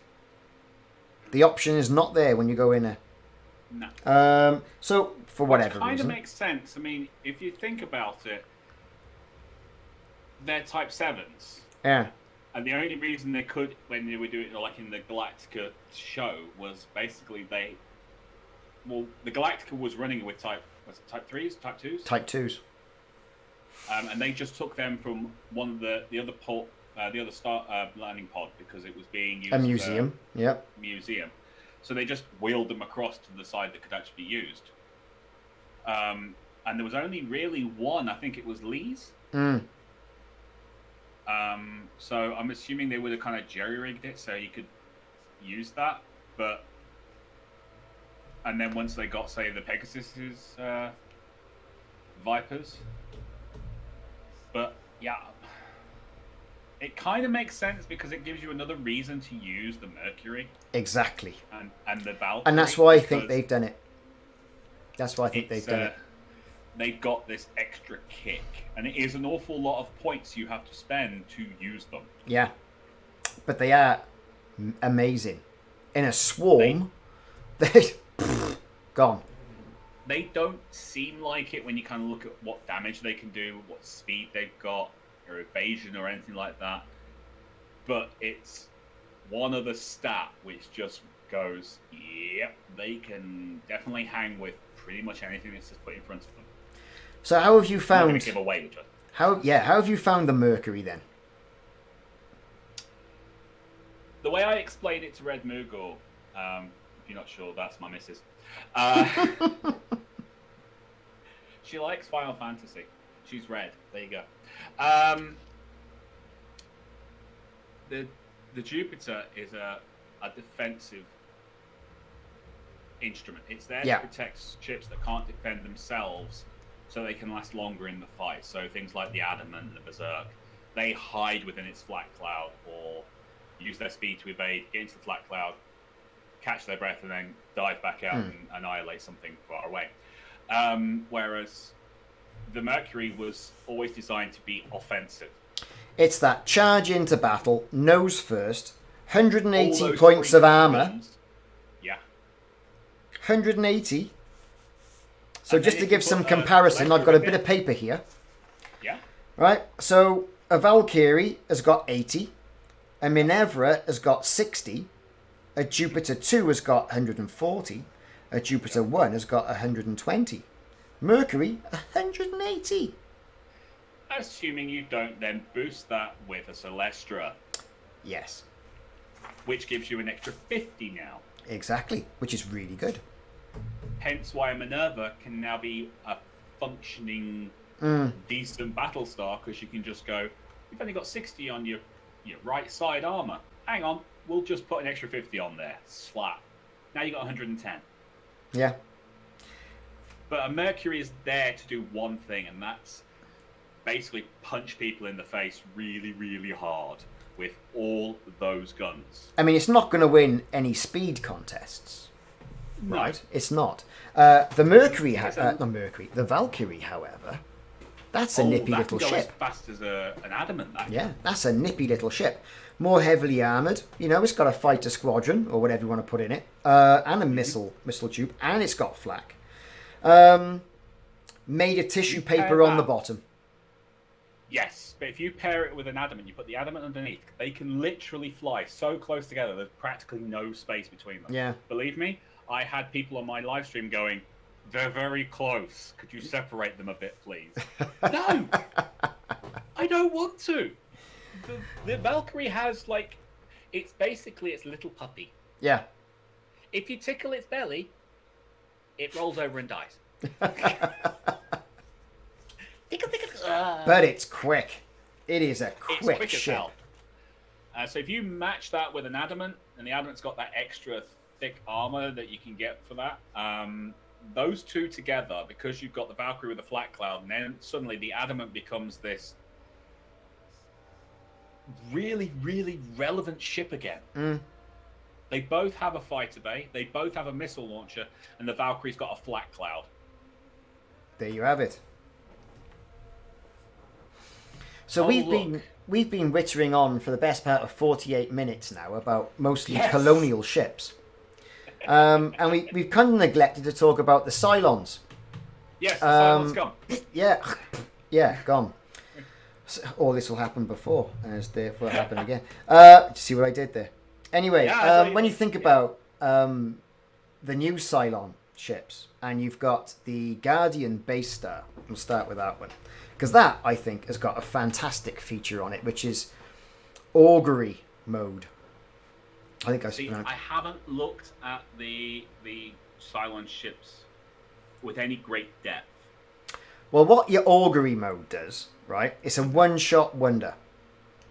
S1: The option is not there when you go in there.
S2: No.
S1: So, for whatever reason...
S2: Which kind of makes sense. I mean, if you think about it, they're Type 7s.
S1: Yeah.
S2: And the only reason they could, when they were doing it like in the Galactica show, was basically the Galactica was running with Type 3s, Type 2s?
S1: Type 2s.
S2: And they just took them from one of the other port, the other landing pod, because it was being used
S1: a museum. Yep.
S2: Museum. So they just wheeled them across to the side that could actually be used. And there was only really one. I think it was Lee's. So I'm assuming they would have kind of jerry-rigged it so you could use that. And then once they got, say, the Pegasus's Vipers. But yeah, it kind of makes sense because it gives you another reason to use the Mercury.
S1: Exactly.
S2: And the Valkyrie.
S1: And that's why I think they've done it. That's why I think they've done it.
S2: They've got this extra kick, and it is an awful lot of points you have to spend to use them.
S1: Yeah, but they are amazing. In a swarm, they're gone.
S2: They don't seem like it when you kind of look at what damage they can do, what speed they've got, or evasion, or anything like that. but it's one of the stat which just goes, yep, they can definitely hang with pretty much anything that's just put in front of them.
S1: So how have you
S2: I'm not
S1: found...
S2: gonna give away which one.
S1: How have you found the Mercury then?
S2: The way I explain it to Red Moogle, if you're not sure, that's my missus. She likes Final Fantasy. She's red. There you go. The Jupiter is a defensive instrument. It's there to protect ships that can't defend themselves, so they can last longer in the fight. So things like the Adamant and the Berserk, they hide within its flat cloud or use their speed to evade, get into the flat cloud, catch their breath, and then dive back out and annihilate something far away. Whereas the Mercury was always designed to be offensive.
S1: It's that charge into battle, nose first, 180 points of armor.
S2: Yeah.
S1: 180. So just to give some comparison, I've got a bit of paper here.
S2: Yeah.
S1: Right, so a Valkyrie has got 80, a Minerva has got 60, a Jupiter 2 has got 140, a Jupiter 1 has got 120, Mercury 180.
S2: Assuming you don't then boost that with a Celestra.
S1: Yes.
S2: Which gives you an extra 50 now.
S1: Exactly, which is really good.
S2: Hence why a Minerva can now be a functioning, decent Battlestar, because you can just go, you've only got 60 on your right side armor. Hang on, we'll just put an extra 50 on there. Slap. Now you got 110.
S1: Yeah.
S2: But a Mercury is there to do one thing, and that's basically punch people in the face really, really hard with all those guns.
S1: I mean, it's not going to win any speed contests.
S2: No.
S1: Right? It's not. The Mercury, the Valkyrie, however, that's a nippy little
S2: ship.
S1: ship.
S2: As fast as an Adamant.
S1: Yeah, that's a nippy little ship. More heavily armoured. You know, it's got a fighter squadron, or whatever you want to put in it, and a missile tube, and it's got flak. Made of tissue paper on the bottom.
S2: Yes, but if you pair it with an Adamant, you put the Adamant underneath, they can literally fly so close together, there's practically no space between them.
S1: Yeah.
S2: Believe me, I had people on my live stream going, they're very close. Could you separate them a bit, please? No! I don't want to. The Valkyrie has, it's basically its little puppy.
S1: Yeah.
S2: If you tickle its belly, it rolls over and dies.
S1: But it's quick. It is a quick ship.
S2: So if you match that with an Adamant, and the Adamant's got that extra thick armor that you can get for that, those two together, because you've got the Valkyrie with the flat cloud, and then suddenly the Adamant becomes this really, really relevant ship again. They both have a fighter bay, they both have a missile launcher, and the Valkyrie's got a flat cloud.
S1: There you have it. So we've been wittering on for the best part of 48 minutes now about mostly colonial ships. And we've kind of neglected to talk about the Cylons.
S2: Yes, the Cylons gone.
S1: Yeah, gone. So, all this will happen before, as therefore happen again. See what I did there? Anyway, when you think about the new Cylon ships, and you've got the Guardian Base Star, we'll start with that one. Because that, I think, has got a fantastic feature on it, which is augury mode. I think
S2: I haven't looked at the Cylon ships with any great depth.
S1: Well, what your augury mode does, right, it's a one-shot wonder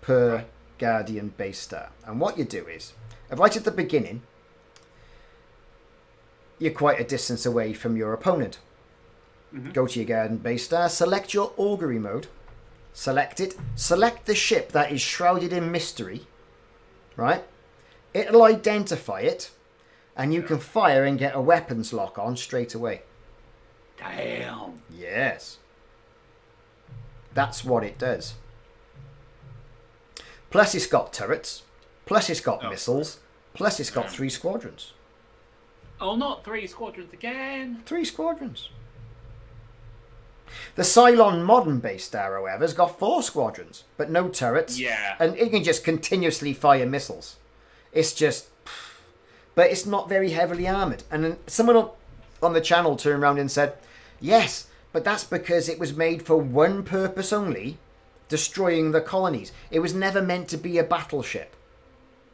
S1: per Guardian Base Star. And what you do is, right at the beginning, you're quite a distance away from your opponent. Go to your Guardian Base Star, select your augury mode, select it, select the ship that is shrouded in mystery, right? It'll identify it, and you can fire and get a weapons lock on straight away.
S2: Damn.
S1: Yes. That's what it does. Plus it's got turrets, plus it's got missiles, plus it's got 3 squadrons.
S2: Oh, not 3 squadrons again.
S1: 3 squadrons. The Cylon modern base star, however, has got 4 squadrons, but no turrets.
S2: Yeah.
S1: And it can just continuously fire missiles. It's just... But it's not very heavily armoured. And then someone on the channel turned around and said, yes, but that's because it was made for one purpose only, destroying the colonies. It was never meant to be a battleship.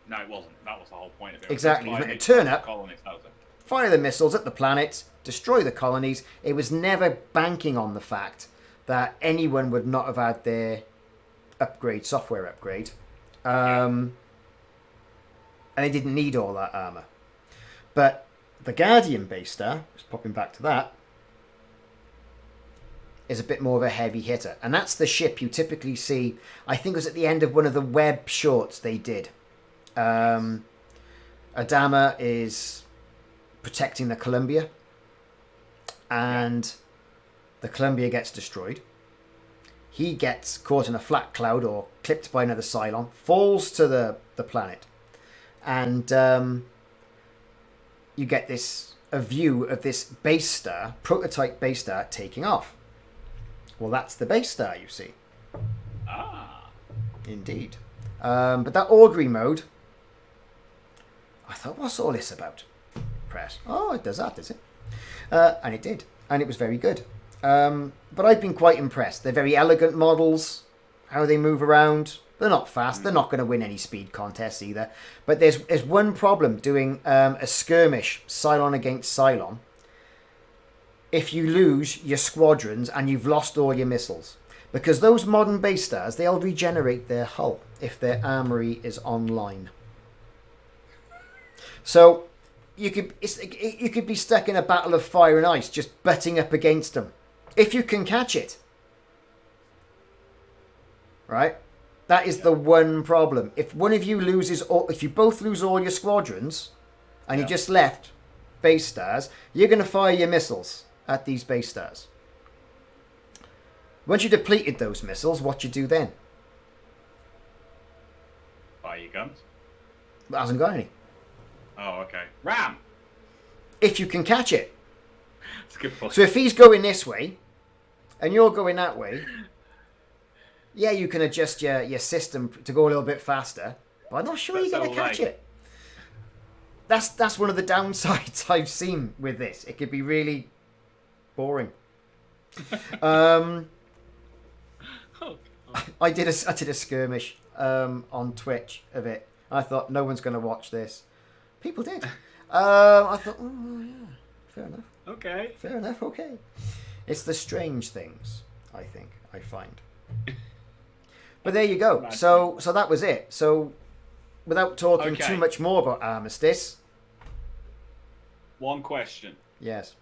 S2: No, it wasn't. That was the whole point of it.
S1: Exactly. It was meant to turn up,
S2: colonies, that was it.
S1: fire the missiles at the planets, destroy the colonies. It was never banking on the fact that anyone would not have had their software upgrade. And they didn't need all that armour. But the Guardian base star, just popping back to that, is a bit more of a heavy hitter. And that's the ship you typically see, I think it was at the end of one of the web shorts they did. Adama is protecting the Columbia, and the Columbia gets destroyed. He gets caught in a flat cloud or clipped by another Cylon, falls to the planet, and you get a view of this base star, prototype base star, taking off. Well, that's the base star, you see.
S2: Ah.
S1: Indeed. But that augury mode, I thought, what's all this about? Press. Oh, it does that, does it? And it did. And it was very good. But I've been quite impressed. They're very elegant models, how they move around. They're not fast. They're not going to win any speed contests either. But there's one problem doing a skirmish, Cylon against Cylon. If you lose your squadrons and you've lost all your missiles. Because those modern base stars, they'll regenerate their hull if their armory is online. So you could be stuck in a battle of fire and ice, just butting up against them. If you can catch it. Right? That is the one problem. If one of you loses, or if you both lose all your squadrons, and you just left base stars, you're going to fire your missiles at these base stars. Once you depleted those missiles, what you do then?
S2: Fire your guns?
S1: It hasn't got any.
S2: Oh, okay. Ram!
S1: If you can catch it.
S2: That's a good point.
S1: So if he's going this way, and you're going that way, yeah, you can adjust your system to go a little bit faster, but I'm not sure you're going to catch it. That's one of the downsides I've seen with this. It could be really boring. I did a skirmish on Twitch of it. I thought no one's going to watch this. People did. I thought, oh yeah, fair enough.
S2: Okay.
S1: Fair enough. Okay. It's the strange things I find. But there you go. So that was it. So without talking too much more about Armistice.
S2: One question.
S1: Yes.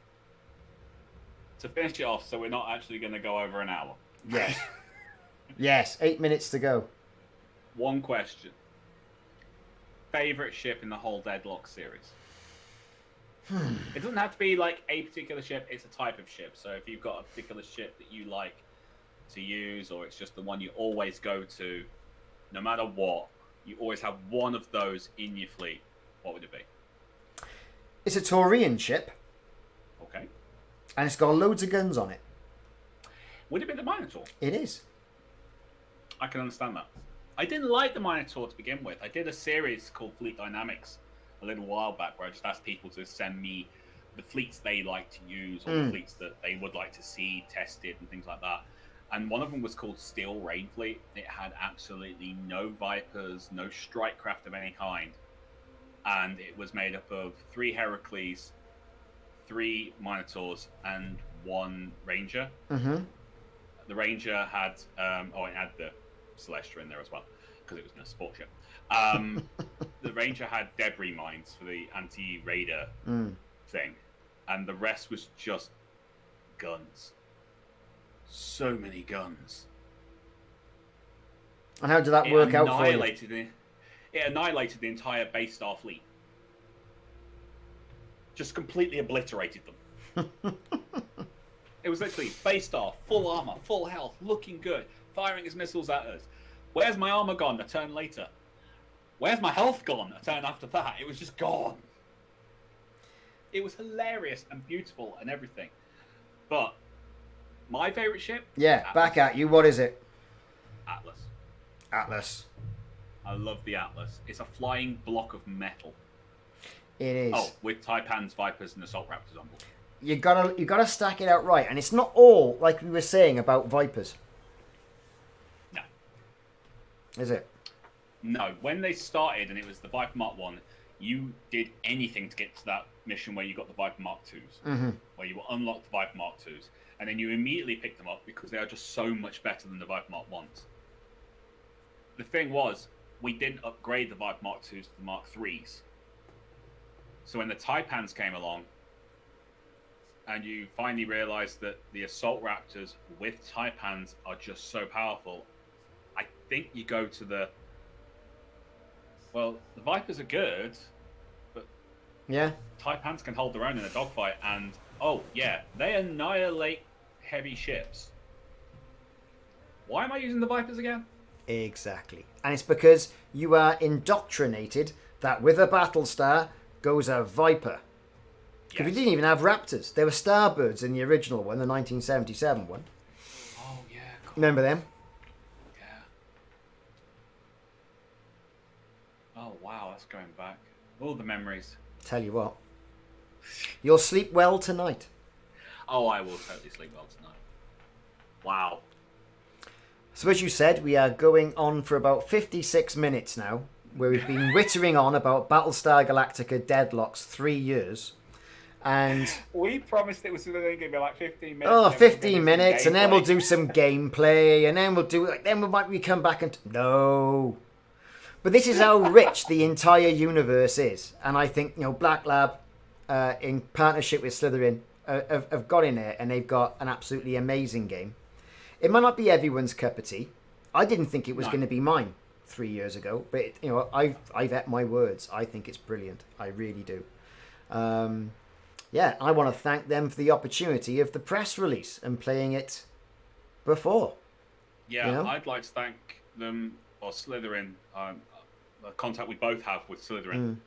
S2: To finish it off, so we're not actually going to go over an hour.
S1: Yes. Yes, 8 minutes to go.
S2: One question. Favorite ship in the whole Deadlock series? It doesn't have to be like a particular ship, it's a type of ship. So if you've got a particular ship that you like to use, or it's just the one you always go to, no matter what, you always have one of those in your fleet, what would it be?
S1: It's a Taurian ship.
S2: Okay.
S1: And it's got loads of guns on it.
S2: Would it be the Minotaur?
S1: It is.
S2: I can understand that. I didn't like the Minotaur to begin with. I did a series called Fleet Dynamics a little while back where I just asked people to send me the fleets they like to use, or the fleets that they would like to see tested and things like that. And one of them was called Steel Rain Fleet. It had absolutely no Vipers, no strike craft of any kind. And it was made up of 3 Heracles, 3 Minotaurs, and 1 Ranger. Mm-hmm. The Ranger had, it had the Celestia in there as well, because it was a sport ship. The Ranger had debris mines for the anti-radar thing, and the rest was just guns. So many guns.
S1: And how did that work out for you?
S2: It annihilated the entire base star fleet. Just completely obliterated them. It was literally base star, full armor, full health, looking good, firing his missiles at us. Where's my armor gone? A turn later. Where's my health gone? A turn after that. It was just gone. It was hilarious and beautiful and everything. But My favourite ship?
S1: Yeah,
S2: Atlas.
S1: back at you. What is it?
S2: Atlas.
S1: Atlas.
S2: I love the Atlas. It's a flying block of metal.
S1: It is.
S2: Oh, with Taipans, Vipers, and Assault Raptors on board.
S1: You gotta stack it out right, and it's not all like we were saying about Vipers.
S2: No.
S1: Is it?
S2: No. When they started and it was the Viper Mark 1, you did anything to get to that mission where you got the Viper Mark 2s. Where you unlocked the Viper Mark 2s. And then you immediately picked them up because they are just so much better than the Viper Mark 1s. The thing was, we didn't upgrade the Viper Mark 2s to the Mark 3s. So when the Taipans came along, and you finally realize that the Assault Raptors with Taipans are just so powerful, I think you go to the... Well, the Vipers are good, but
S1: Yeah.
S2: Taipans can hold their own in a dogfight, and, oh, yeah, they annihilate heavy ships. Why am I using the Vipers again?
S1: Exactly. And it's because you are indoctrinated that with a Battlestar goes a Viper. Because we didn't even have Raptors. There were Starbirds in the original one, the 1977 one.
S2: Oh, yeah. God.
S1: Remember them?
S2: Yeah. Oh, wow, that's going back. All the memories.
S1: Tell you what. You'll sleep well tonight.
S2: Oh, I will totally sleep well tonight. Wow.
S1: So as you said, we are going on for about 56 minutes now, where we've been wittering on about Battlestar Galactica Deadlock's 3 years. And
S2: we promised it was only going to be like 15 minutes.
S1: oh, 15 minutes, and then we'll do some gameplay, and then we'll do, then we come back and no. But this is how rich the entire universe is, and I think Black Lab, in partnership with Slytherin, have got in there, and they've got an absolutely amazing game. It might not be everyone's cup of tea. I didn't think it was going to be mine 3 years ago, but I've ate my words. I think it's brilliant. I really do. Yeah, I want to thank them for the opportunity of the press release and playing it before.
S2: Yeah, I'd like to thank them, or Slytherin, the contact we both have with Slytherin,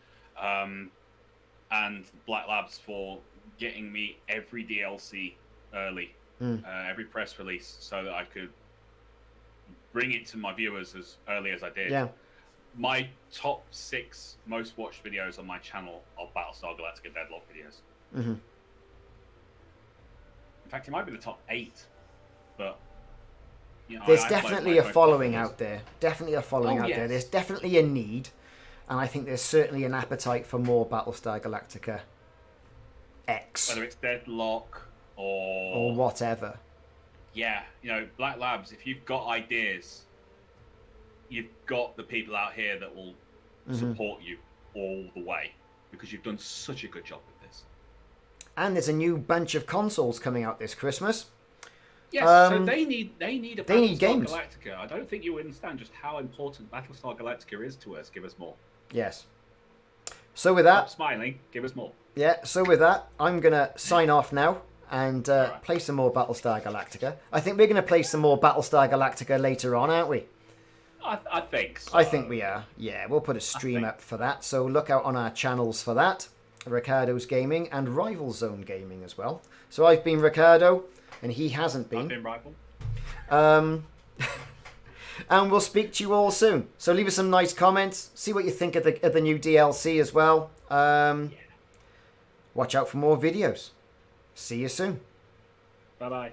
S2: and Black Labs for getting me every DLC early, every press release, so that I could bring it to my viewers as early as I did.
S1: Yeah.
S2: My top 6 most watched videos on my channel are Battlestar Galactica Deadlock videos. In fact, it might be the top 8, but
S1: there's definitely a following out there. Definitely a following out there. There's definitely a need, and I think there's certainly an appetite for more Battlestar Galactica X.
S2: Whether it's Deadlock
S1: or whatever.
S2: Yeah, Black Labs, if you've got ideas, you've got the people out here that will support you all the way, because you've done such a good job with this. And
S1: there's a new bunch of consoles coming out this Christmas.
S2: Yes, so they need a Battlestar
S1: games.
S2: Galactica. I don't think you understand just how important Battlestar Galactica is to us. Give us more.
S1: Yes. So with that...
S2: Stop smiling. Give us more.
S1: Yeah, so with that, I'm going to sign off now and play some more Battlestar Galactica. I think we're going to play some more Battlestar Galactica later on, aren't we?
S2: I think so.
S1: I think we are. Yeah, we'll put a stream up for that. So look out on our channels for that. Ricardo's Gaming and Rival Zone Gaming as well. So I've been Ricardo, and he hasn't been.
S2: I've been Rival.
S1: And we'll speak to you all soon. So leave us some nice comments. See what you think of the new DLC as well. Watch out for more videos. See you soon.
S2: Bye-bye.